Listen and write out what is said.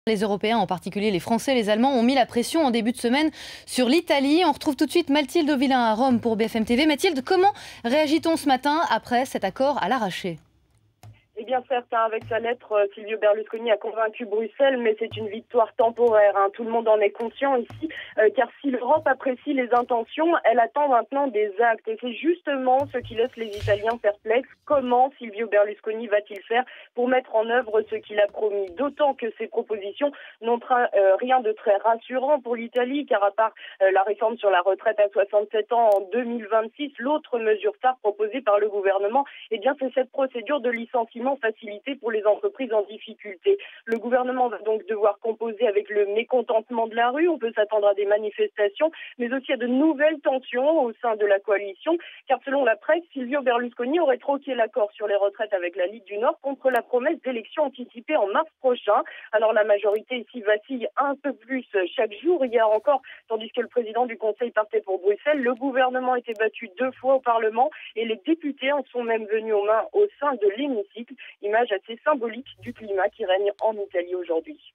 Les Européens, en particulier les Français et les Allemands, ont mis la pression en début de semaine sur l'Italie. On retrouve tout de suite Mathilde Villain à Rome pour BFM TV. Mathilde, comment réagit-on ce matin après cet accord à l'arraché ? Eh bien certes, avec sa lettre, Silvio Berlusconi a convaincu Bruxelles, mais c'est une victoire temporaire. Tout le monde en est conscient ici, car si l'Europe apprécie les intentions, elle attend maintenant des actes. Et c'est justement ce qui laisse les Italiens perplexes. Comment Silvio Berlusconi va-t-il faire pour mettre en œuvre ce qu'il a promis ? D'autant que ces propositions n'ont rien de très rassurant pour l'Italie, car à part la réforme sur la retraite à 67 ans en 2026, l'autre mesure phare proposée par le gouvernement, eh bien c'est cette procédure de licenciement facilité pour les entreprises en difficulté. Le gouvernement va donc devoir composer avec le mécontentement de la rue. On peut s'attendre à des manifestations, mais aussi à de nouvelles tensions au sein de la coalition, car selon la presse, Silvio Berlusconi aurait troqué l'accord sur les retraites avec la Ligue du Nord contre la promesse d'élections anticipées en mars prochain. Alors la majorité ici vacille un peu plus chaque jour. Hier encore, tandis que le président du Conseil partait pour Bruxelles, le gouvernement était battu 2 fois au Parlement et les députés en sont même venus aux mains au sein de l'hémicycle. Image assez symbolique du climat qui règne en Italie aujourd'hui.